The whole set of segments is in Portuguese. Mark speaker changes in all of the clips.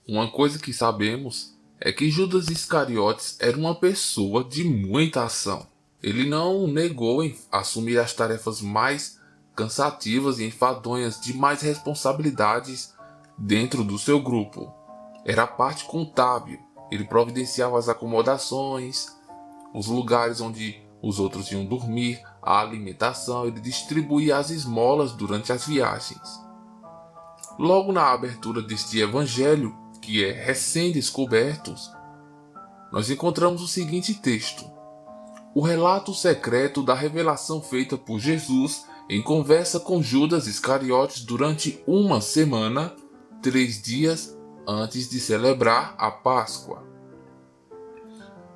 Speaker 1: Uma coisa que sabemos é que Judas Iscariotes era uma pessoa de muita ação. Ele não negou em assumir as tarefas mais cansativas e enfadonhas de mais responsabilidades dentro do seu grupo. Era a parte contábil. Ele providenciava as acomodações, os lugares onde os outros iam dormir, a alimentação, ele distribuía as esmolas durante as viagens. Logo na abertura deste evangelho, que é recém-descoberto, nós encontramos o seguinte texto: o relato secreto da revelação feita por Jesus em conversa com Judas Iscariotes durante uma semana, 3 dias antes de celebrar a Páscoa.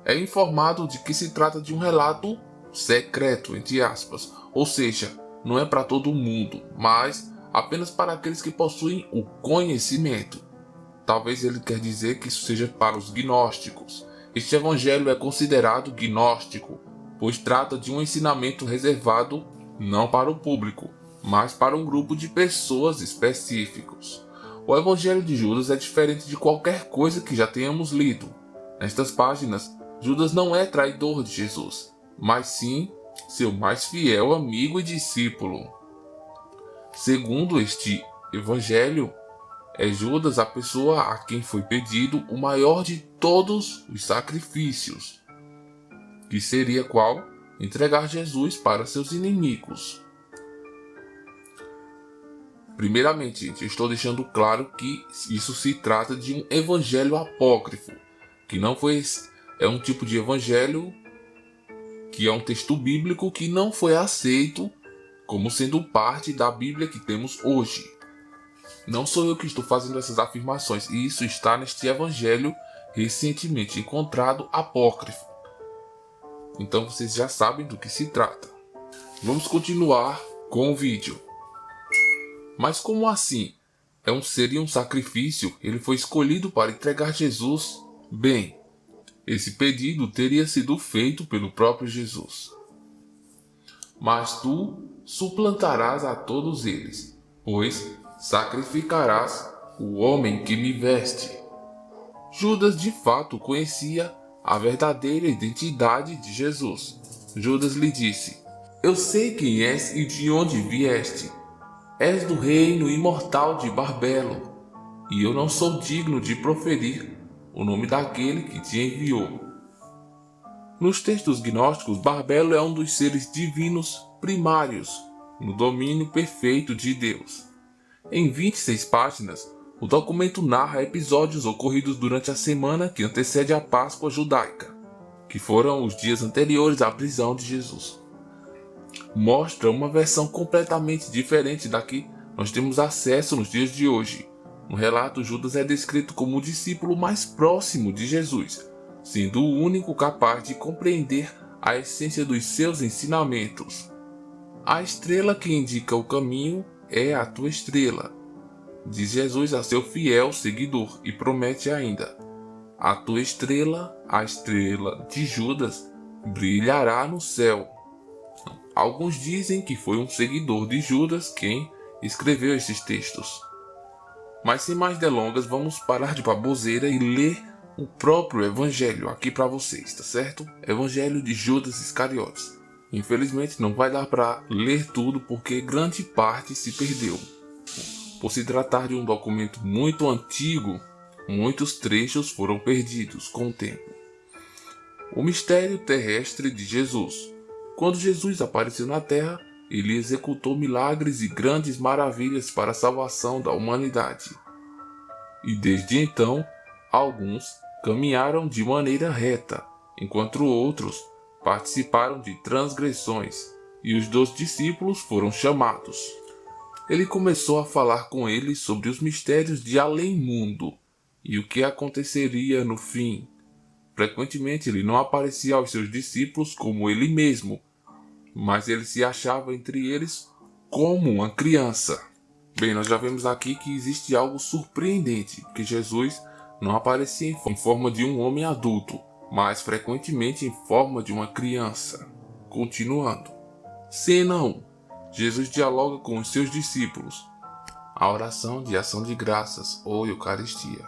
Speaker 1: É informado de que se trata de um relato secreto, entre aspas, ou seja, não é para todo mundo, mas apenas para aqueles que possuem o conhecimento. Talvez ele quer dizer que isso seja para os gnósticos. Este evangelho é considerado gnóstico, pois trata de um ensinamento reservado não para o público, mas para um grupo de pessoas específicos. O evangelho de Judas é diferente de qualquer coisa que já tenhamos lido. Nestas páginas, Judas não é traidor de Jesus, mas sim seu mais fiel amigo e discípulo. Segundo este evangelho, é Judas a pessoa a quem foi pedido o maior de todos os sacrifícios, que seria qual? Entregar Jesus para seus inimigos. Primeiramente, gente, eu estou deixando claro que isso se trata de um evangelho apócrifo, que não foi é um tipo de evangelho que é um texto bíblico que não foi aceito como sendo parte da Bíblia que temos hoje. Não sou eu que estou fazendo essas afirmações, e isso está neste evangelho recentemente encontrado apócrifo. Então vocês já sabem do que se trata. Vamos continuar com o vídeo. Mas como assim? Seria um sacrifício? Ele foi escolhido para entregar Jesus? Bem, esse pedido teria sido feito pelo próprio Jesus. Mas tu suplantarás a todos eles, pois sacrificarás o homem que me veste. Judas de fato conhecia a verdadeira identidade de Jesus. Judas lhe disse: eu sei quem és e de onde vieste. És do reino imortal de Barbelo, e eu não sou digno de proferir o nome daquele que te enviou. Nos textos gnósticos, Barbelo é um dos seres divinos primários, no domínio perfeito de Deus. Em 26 páginas, o documento narra episódios ocorridos durante a semana que antecede a Páscoa judaica, que foram os dias anteriores à prisão de Jesus. Mostra uma versão completamente diferente da que nós temos acesso nos dias de hoje. No relato, Judas é descrito como o discípulo mais próximo de Jesus, sendo o único capaz de compreender a essência dos seus ensinamentos. A estrela que indica o caminho é a tua estrela, diz Jesus a seu fiel seguidor, e promete ainda: a tua estrela, a estrela de Judas, brilhará no céu. Alguns dizem que foi um seguidor de Judas quem escreveu esses textos. Mas sem mais delongas, vamos parar de baboseira e ler o próprio evangelho aqui para vocês, tá certo? Evangelho de Judas Iscariotes. Infelizmente não vai dar para ler tudo porque grande parte se perdeu. Por se tratar de um documento muito antigo, muitos trechos foram perdidos com o tempo. O mistério terrestre de Jesus. Quando Jesus apareceu na Terra, ele executou milagres e grandes maravilhas para a salvação da humanidade. E desde então, alguns caminharam de maneira reta, enquanto outros participaram de transgressões, e os 12 discípulos foram chamados. Ele começou a falar com eles sobre os mistérios de além-mundo e o que aconteceria no fim. Frequentemente ele não aparecia aos seus discípulos como ele mesmo, mas ele se achava entre eles como uma criança. Bem, nós já vemos aqui que existe algo surpreendente, que Jesus não aparecia em forma de um homem adulto, mas frequentemente em forma de uma criança. Continuando. Cena 1. Jesus dialoga com os seus discípulos. A oração de ação de graças, ou Eucaristia.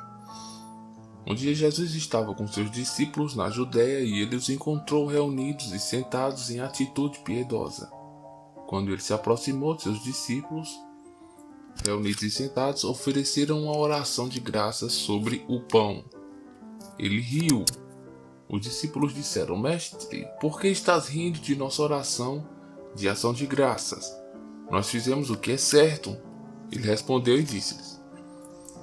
Speaker 1: Um dia Jesus estava com seus discípulos na Judéia e ele os encontrou reunidos e sentados em atitude piedosa. Quando ele se aproximou de seus discípulos, reunidos e sentados, ofereceram uma oração de graças sobre o pão. Ele riu. Os discípulos disseram: Mestre, por que estás rindo de nossa oração de ação de graças? Nós fizemos o que é certo. Ele respondeu e disse-lhes: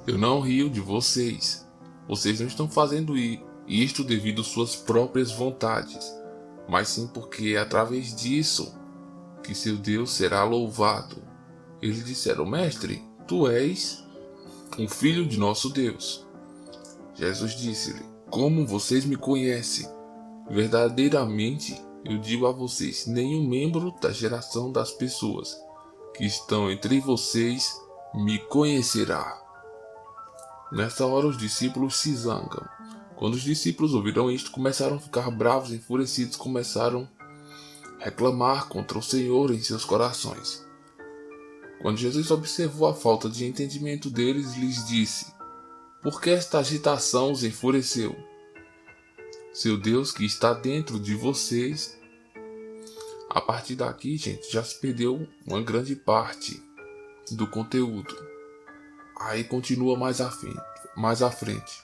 Speaker 1: Eu não rio de vocês. Vocês não estão fazendo isto devido às suas próprias vontades, mas sim porque é através disso que seu Deus será louvado. Eles disseram: Mestre, tu és o Filho de nosso Deus. Jesus disse-lhe: Como vocês me conhecem? Verdadeiramente eu digo a vocês, nenhum membro da geração das pessoas que estão entre vocês me conhecerá. Nessa hora os discípulos se zangam. Quando os discípulos ouviram isto, começaram a ficar bravos e enfurecidos, começaram a reclamar contra o Senhor em seus corações. Quando Jesus observou a falta de entendimento deles, lhes disse: Por que esta agitação os enfureceu? Seu Deus que está dentro de vocês. A partir daqui, gente, já se perdeu uma grande parte do conteúdo. Aí continua mais à frente.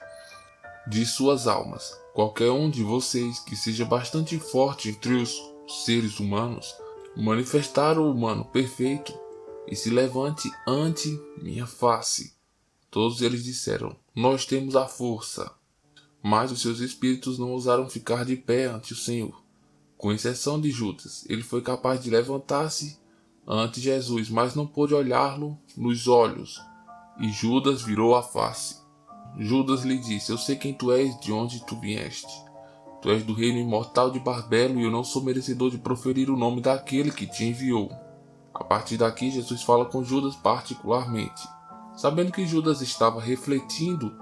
Speaker 1: De suas almas, qualquer um de vocês que seja bastante forte entre os seres humanos, manifestar o humano perfeito e se levante ante minha face. Todos eles disseram: Nós temos a força. Mas os seus espíritos não ousaram ficar de pé ante o Senhor. Com exceção de Judas, ele foi capaz de levantar-se ante Jesus, mas não pôde olhá-lo nos olhos. E Judas virou a face. Judas lhe disse: Eu sei quem tu és, de onde tu vieste. Tu és do reino imortal de Barbelo, e eu não sou merecedor de proferir o nome daquele que te enviou. A partir daqui, Jesus fala com Judas particularmente. Sabendo que Judas estava refletindo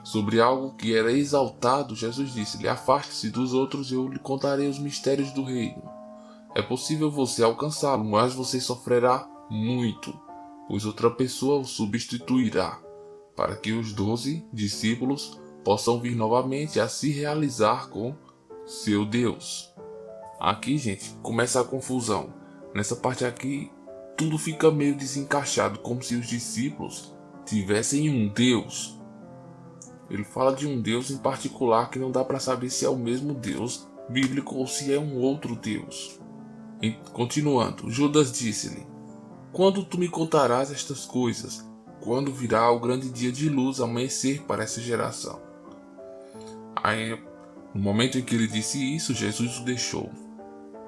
Speaker 1: sobre algo que era exaltado, Jesus disse-lhe: Afaste-se dos outros e eu lhe contarei os mistérios do reino. É possível você alcançá-lo, mas você sofrerá muito, pois outra pessoa o substituirá, para que os 12 discípulos possam vir novamente a se realizar com seu Deus. Aqui, gente, começa a confusão. Nessa parte aqui, tudo fica meio desencaixado, como se os discípulos tivessem um Deus. Ele fala de um Deus em particular que não dá para saber se é o mesmo Deus bíblico ou se é um outro Deus. E, continuando, Judas disse-lhe: Quando tu me contarás estas coisas? Quando virá o grande dia de luz amanhecer para essa geração? Aí, no momento em que ele disse isso, Jesus o deixou.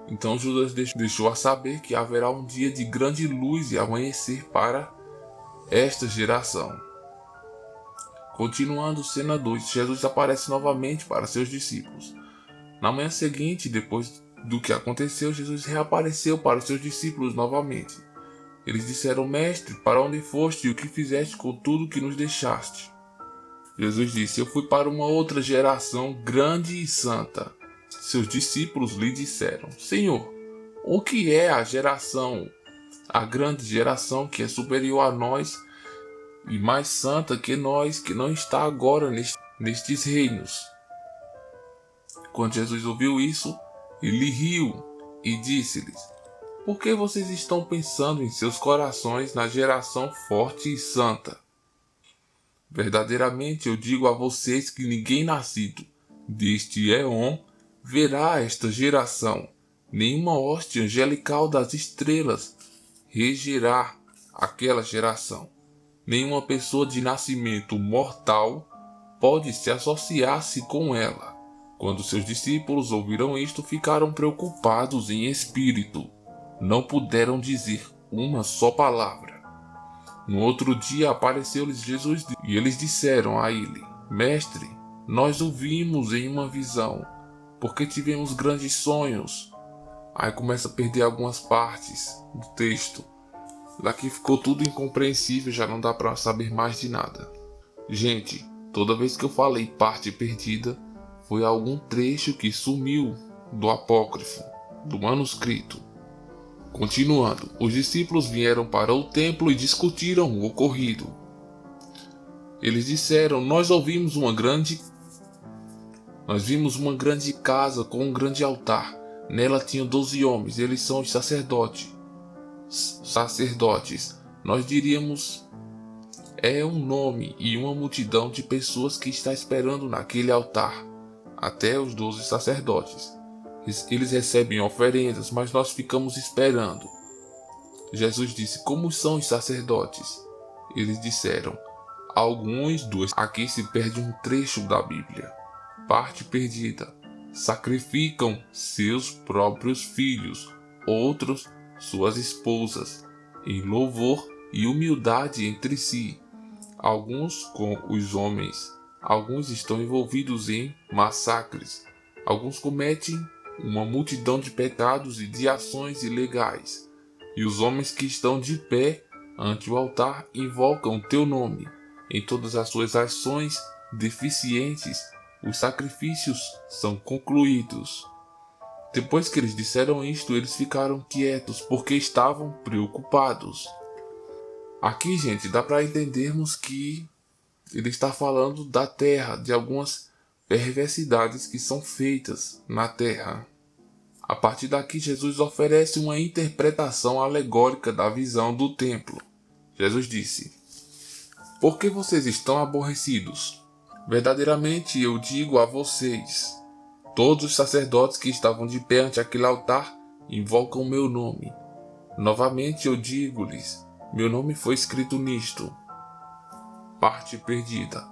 Speaker 1: Então Judas deixou a saber que haverá um dia de grande luz e amanhecer para esta geração. Continuando, cena 2, Jesus aparece novamente para seus discípulos. Na manhã seguinte, depois do que aconteceu, Jesus reapareceu para os seus discípulos novamente. Eles disseram: Mestre, para onde foste e o que fizeste com tudo que nos deixaste? Jesus disse: Eu fui para uma outra geração grande e santa. Seus discípulos lhe disseram: Senhor, o que é a grande geração que é superior a nós e mais santa que nós, que não está agora nestes reinos? Quando Jesus ouviu isso, ele riu e disse-lhes: Por que vocês estão pensando em seus corações na geração forte e santa? Verdadeiramente eu digo a vocês que ninguém nascido deste éon verá esta geração. Nenhuma hoste angelical das estrelas regerá aquela geração. Nenhuma pessoa de nascimento mortal pode se associar-se com ela. Quando seus discípulos ouviram isto, ficaram preocupados em espírito. Não puderam dizer uma só palavra. No outro dia apareceu-lhes Jesus e eles disseram a ele: Mestre, nós o vimos em uma visão, porque tivemos grandes sonhos. Aí começa a perder algumas partes do texto. Daqui ficou tudo incompreensível, já não dá para saber mais de nada. Gente, toda vez que eu falei parte perdida, foi algum trecho que sumiu do apócrifo, do manuscrito. Continuando, os discípulos vieram para o templo e discutiram o ocorrido. Eles disseram: Nós vimos uma grande casa com um grande altar. Nela tinham 12 homens, eles são os sacerdotes. Nós diríamos, é um nome e uma multidão de pessoas que está esperando naquele altar. Até os 12 sacerdotes. Eles recebem oferendas, mas nós ficamos esperando. Jesus disse: Como são os sacerdotes? Eles disseram: Alguns dos. Aqui se perde um trecho da Bíblia. Parte perdida. Sacrificam seus próprios filhos, outros suas esposas, em louvor e humildade entre si. Alguns com os homens, alguns estão envolvidos em massacres, alguns cometem uma multidão de pecados e de ações ilegais. E os homens que estão de pé ante o altar invocam teu nome. Em todas as suas ações deficientes, os sacrifícios são concluídos. Depois que eles disseram isto, eles ficaram quietos porque estavam preocupados. Aqui, gente, dá para entendermos que ele está falando da terra, de algumas perversidades que são feitas na terra. A partir daqui, Jesus oferece uma interpretação alegórica da visão do templo. Jesus disse: Por que vocês estão aborrecidos? Verdadeiramente eu digo a vocês, todos os sacerdotes que estavam de pé ante aquele altar invocam meu nome. Novamente eu digo-lhes, meu nome foi escrito nisto. Parte perdida.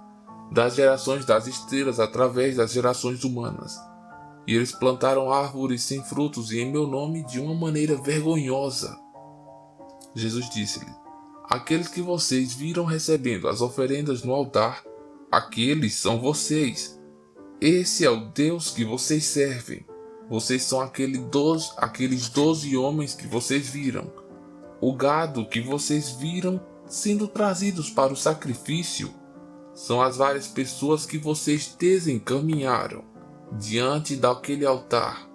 Speaker 1: Das gerações das estrelas através das gerações humanas. E eles plantaram árvores sem frutos e em meu nome de uma maneira vergonhosa. Jesus disse-lhe: Aqueles que vocês viram recebendo as oferendas no altar, aqueles são vocês. Esse é o Deus que vocês servem. Vocês são aqueles 12 homens que vocês viram. O gado que vocês viram sendo trazidos para o sacrifício são as várias pessoas que vocês desencaminharam diante daquele altar.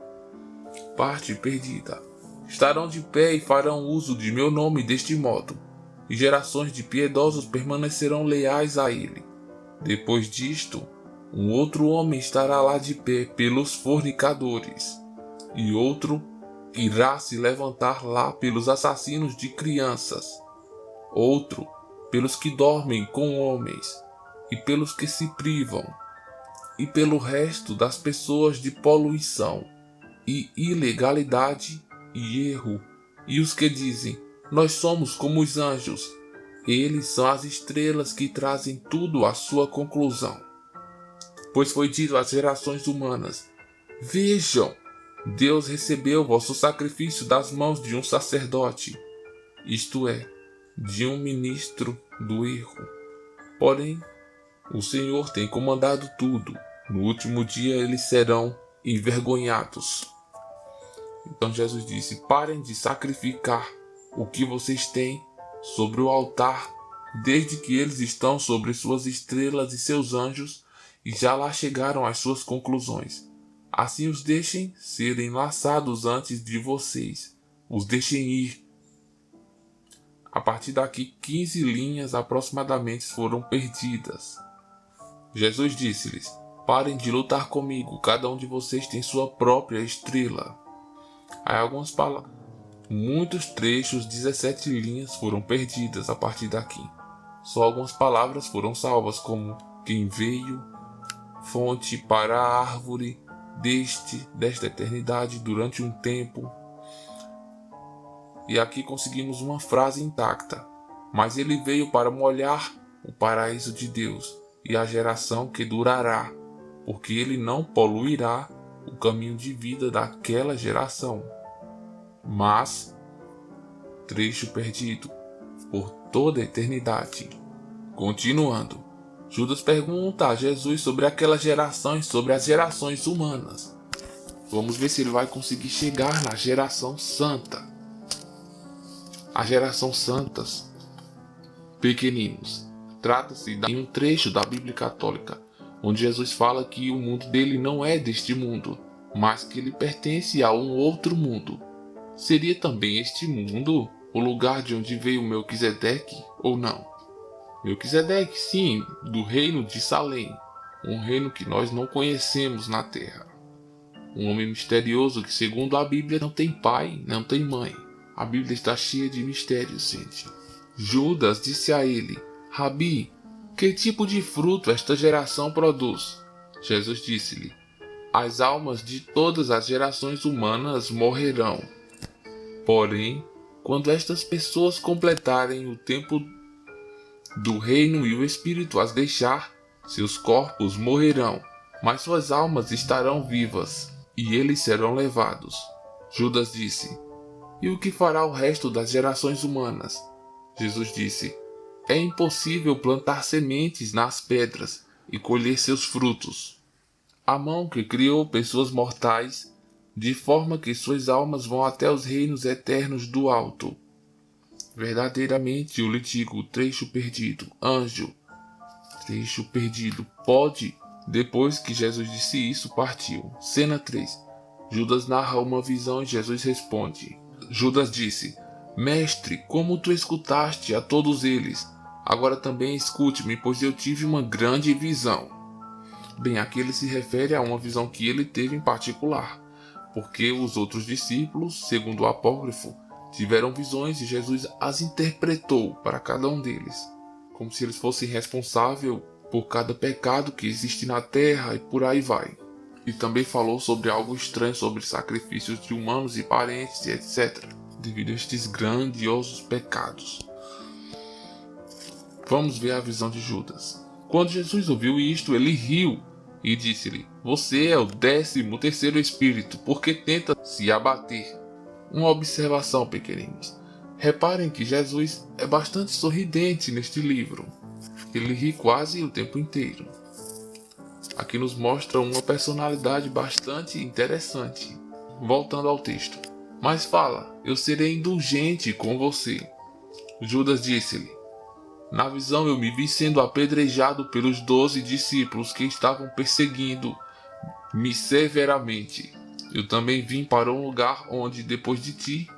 Speaker 1: Parte perdida. Estarão de pé e farão uso de meu nome deste modo, e gerações de piedosos permanecerão leais a ele. Depois disto, um outro homem estará lá de pé pelos fornicadores, e outro irá se levantar lá pelos assassinos de crianças, outro pelos que dormem com homens, e pelos que se privam, e pelo resto das pessoas de poluição, e ilegalidade e erro, e os que dizem: Nós somos como os anjos. Eles são as estrelas que trazem tudo à sua conclusão. Pois foi dito às gerações humanas: Vejam, Deus recebeu vosso sacrifício das mãos de um sacerdote, isto é, de um ministro do erro. Porém, o Senhor tem comandado tudo. No último dia eles serão envergonhados. Então Jesus disse: Parem de sacrificar o que vocês têm sobre o altar, desde que eles estão sobre suas estrelas e seus anjos, e já lá chegaram às suas conclusões. Assim os deixem serem laçados antes de vocês. Os deixem ir. A partir daqui, 15 linhas aproximadamente foram perdidas. Jesus disse-lhes: Parem de lutar comigo, cada um de vocês tem sua própria estrela. Aí algumas palavras, muitos trechos, 17 linhas foram perdidas a partir daqui. Só algumas palavras foram salvas, como quem veio, fonte para a árvore, desta eternidade, durante um tempo. E aqui conseguimos uma frase intacta: Mas ele veio para molhar o paraíso de Deus e a geração que durará, porque ele não poluirá o caminho de vida daquela geração. Mas, trecho perdido, por toda a eternidade. Continuando, Judas pergunta a Jesus sobre aquela geração e sobre as gerações humanas. Vamos ver se ele vai conseguir chegar na geração santa. A geração santas, pequeninos. Trata-se de um trecho da Bíblia Católica, onde Jesus fala que o mundo dele não é deste mundo, mas que ele pertence a um outro mundo. Seria também este mundo o lugar de onde veio Melquisedeque ou não? Melquisedeque, sim, do reino de Salém, um reino que nós não conhecemos na terra. Um homem misterioso que, segundo a Bíblia, não tem pai, não tem mãe. A Bíblia está cheia de mistérios, gente. Judas disse a ele: Rabi, que tipo de fruto esta geração produz? Jesus disse-lhe: as almas de todas as gerações humanas morrerão. Porém, quando estas pessoas completarem o tempo do reino e o Espírito as deixar, seus corpos morrerão, mas suas almas estarão vivas, e eles serão levados. Judas disse: e o que fará o resto das gerações humanas? Jesus disse: é impossível plantar sementes nas pedras e colher seus frutos. A mão que criou pessoas mortais, de forma que suas almas vão até os reinos eternos do alto. Verdadeiramente eu lhe digo, trecho perdido, anjo, trecho perdido, pode. Depois que Jesus disse isso, partiu. Cena 3. Judas narra uma visão e Jesus responde. Judas disse: mestre, como tu escutaste a todos eles, agora também escute-me, pois eu tive uma grande visão. Bem, aqui ele se refere a uma visão que ele teve em particular, porque os outros discípulos, segundo o apócrifo, tiveram visões e Jesus as interpretou para cada um deles, como se eles fossem responsáveis por cada pecado que existe na terra e por aí vai. E também falou sobre algo estranho, sobre sacrifícios de humanos e parentes, etc., devido a estes grandiosos pecados. Vamos ver a visão de Judas. Quando Jesus ouviu isto, ele riu e disse-lhe: você é o 13º espírito, porque tenta se abater. Uma observação, pequeninos. Reparem que Jesus é bastante sorridente neste livro. Ele ri quase o tempo inteiro. Aqui nos mostra uma personalidade bastante interessante. Voltando ao texto. Mas fala, eu serei indulgente com você. Judas disse-lhe: na visão eu me vi sendo apedrejado pelos 12 discípulos que estavam perseguindo-me severamente. Eu também vim para um lugar onde, depois de ti,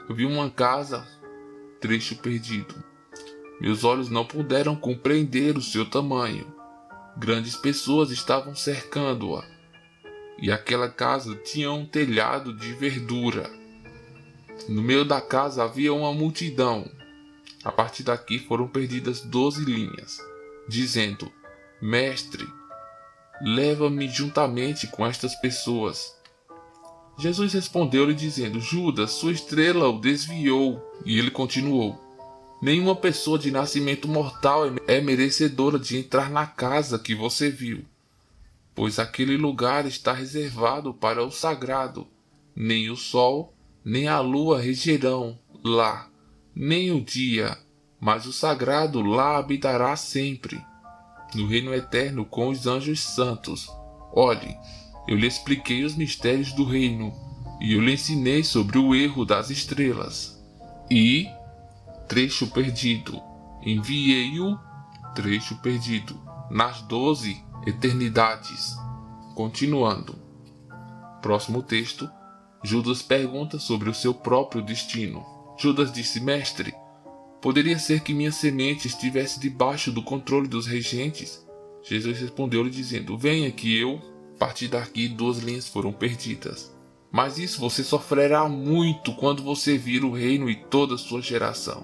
Speaker 1: eu vi uma casa, trecho perdido. Meus olhos não puderam compreender o seu tamanho. Grandes pessoas estavam cercando-a, e aquela casa tinha um telhado de verdura. No meio da casa havia uma multidão. A partir daqui foram perdidas 12 linhas, dizendo: mestre, leva-me juntamente com estas pessoas. Jesus respondeu-lhe dizendo: Judas, sua estrela o desviou. E ele continuou: nenhuma pessoa de nascimento mortal é merecedora de entrar na casa que você viu, pois aquele lugar está reservado para o sagrado. Nem o sol, nem a lua regerão lá, nem o dia, mas o sagrado lá habitará sempre, no reino eterno com os anjos santos. Olhe, eu lhe expliquei os mistérios do reino, e eu lhe ensinei sobre o erro das estrelas. E, trecho perdido, enviei-o, trecho perdido, nas 12 eternidades. Continuando. Próximo texto, Judas pergunta sobre o seu próprio destino. Judas disse: mestre, poderia ser que minha semente estivesse debaixo do controle dos regentes? Jesus respondeu-lhe dizendo: venha que eu... A partir daqui 2 linhas foram perdidas. Mas isso você sofrerá muito quando você vir o reino e toda a sua geração.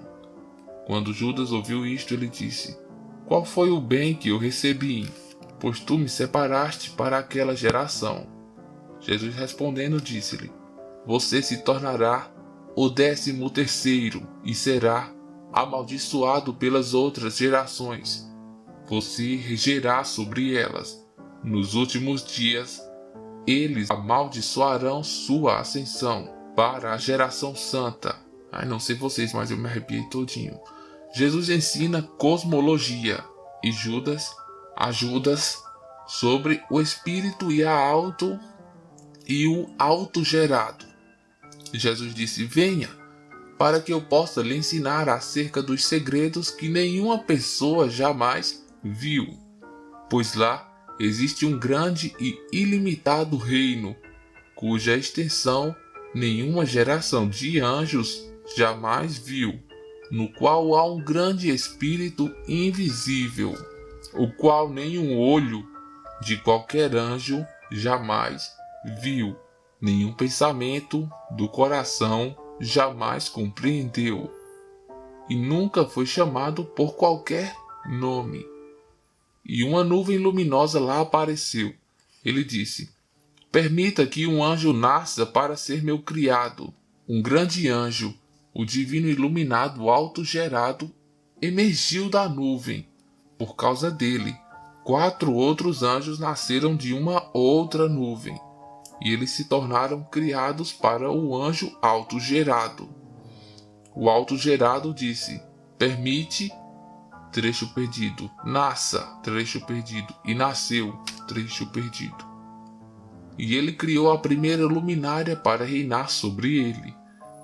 Speaker 1: Quando Judas ouviu isto, ele disse: qual foi o bem que eu recebi? Pois tu me separaste para aquela geração. Jesus respondendo disse-lhe: você se tornará o 13º e será amaldiçoado pelas outras gerações. Você regerá sobre elas. Nos últimos dias, eles amaldiçoarão sua ascensão para a geração santa. Ai, não sei vocês, mas eu me arrepiei todinho. Jesus ensina cosmologia e Judas sobre o espírito e o autogerado. Jesus disse: venha, para que eu possa lhe ensinar acerca dos segredos que nenhuma pessoa jamais viu, pois lá existe um grande e ilimitado reino, cuja extensão nenhuma geração de anjos jamais viu. no qual há um grande espírito invisível, o qual nenhum olho de qualquer anjo jamais viu, nenhum pensamento do coração jamais compreendeu, e nunca foi chamado por qualquer nome. E uma nuvem luminosa lá apareceu. Ele disse: permita que um anjo nasça para ser meu criado. Um grande anjo, o divino iluminado autogerado, emergiu da nuvem. Por causa dele, 4 outros anjos nasceram de uma outra nuvem, e eles se tornaram criados para o anjo autogerado. O autogerado disse: permite, trecho perdido, nasça, trecho perdido, e nasceu, trecho perdido. E ele criou a primeira luminária para reinar sobre ele.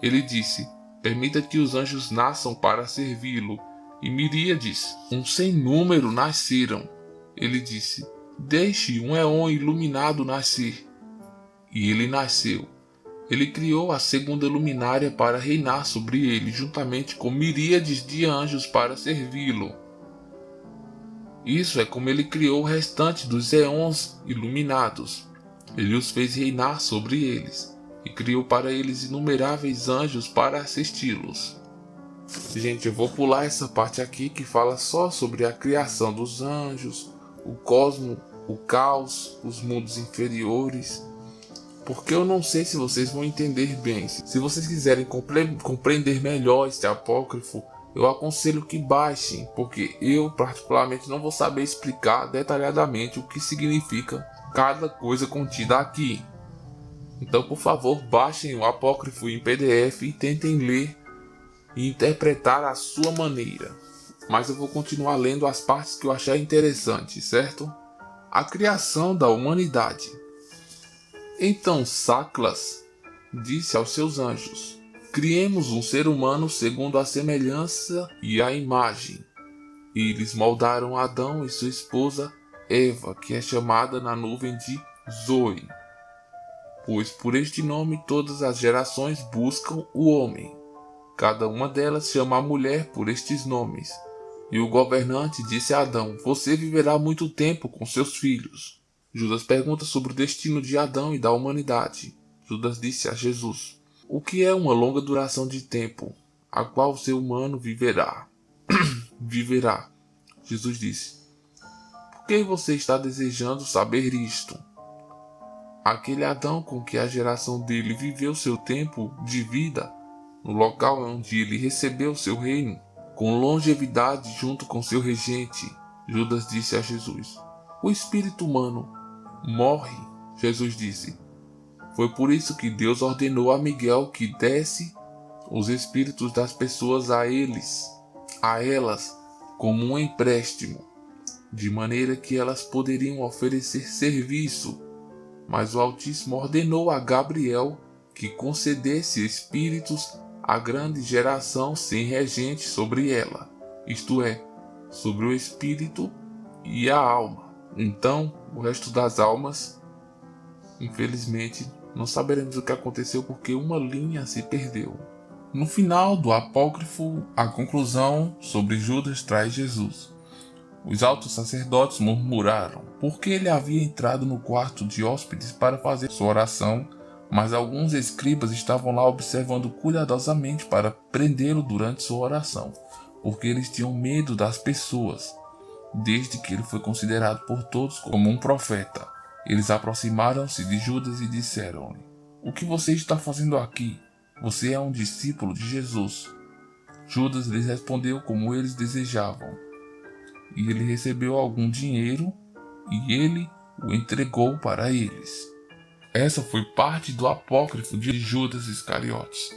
Speaker 1: Ele disse: permita que os anjos nasçam para servi-lo. E miríades, um sem número, nasceram. Ele disse: deixe um éon iluminado nascer. E ele nasceu. Ele criou a segunda luminária para reinar sobre ele, juntamente com miríades de anjos para servi-lo. Isso é como ele criou o restante dos éons iluminados. Ele os fez reinar sobre eles, e criou para eles inumeráveis anjos para assisti-los. Gente, eu vou pular essa parte aqui que fala só sobre a criação dos anjos, o cosmo, o caos, os mundos inferiores, porque eu não sei se vocês vão entender bem. Se vocês quiserem compreender melhor este apócrifo, eu aconselho que baixem, porque eu particularmente não vou saber explicar detalhadamente o que significa cada coisa contida aqui. Então, por favor, baixem o apócrifo em PDF e tentem ler e interpretar à sua maneira. Mas eu vou continuar lendo as partes que eu achar interessantes, certo? A criação da humanidade. Então Saclas disse aos seus anjos: criemos um ser humano segundo a semelhança e a imagem. E eles moldaram Adão e sua esposa Eva, que é chamada na nuvem de Zoe, pois por este nome todas as gerações buscam o homem. Cada uma delas chama a mulher por estes nomes. E o governante disse a Adão: você viverá muito tempo com seus filhos. Judas pergunta sobre o destino de Adão e da humanidade. Judas disse a Jesus: o que é uma longa duração de tempo, a qual o ser humano viverá? Viverá. Jesus disse: por que você está desejando saber isto? Aquele Adão com que a geração dele viveu seu tempo de vida, no local onde ele recebeu seu reino, com longevidade junto com seu regente. Judas disse a Jesus: o espírito humano morre. Jesus disse: foi por isso que Deus ordenou a Miguel que desse os espíritos das pessoas a elas, como um empréstimo, de maneira que elas poderiam oferecer serviço. Mas o Altíssimo ordenou a Gabriel que concedesse espíritos à grande geração sem regente sobre ela, isto é, sobre o espírito e a alma. Então, o resto das almas, infelizmente, não saberemos o que aconteceu porque uma linha se perdeu. No final do apócrifo, a conclusão sobre Judas traz Jesus. Os altos sacerdotes murmuraram, porque ele havia entrado no quarto de hóspedes para fazer sua oração, mas alguns escribas estavam lá observando cuidadosamente para prendê-lo durante sua oração, porque eles tinham medo das pessoas, desde que ele foi considerado por todos como um profeta. Eles aproximaram-se de Judas e disseram-lhe: o que você está fazendo aqui? Você é um discípulo de Jesus. Judas lhes respondeu como eles desejavam. E ele recebeu algum dinheiro e ele o entregou para eles. Essa foi parte do apócrifo de Judas Iscariotes.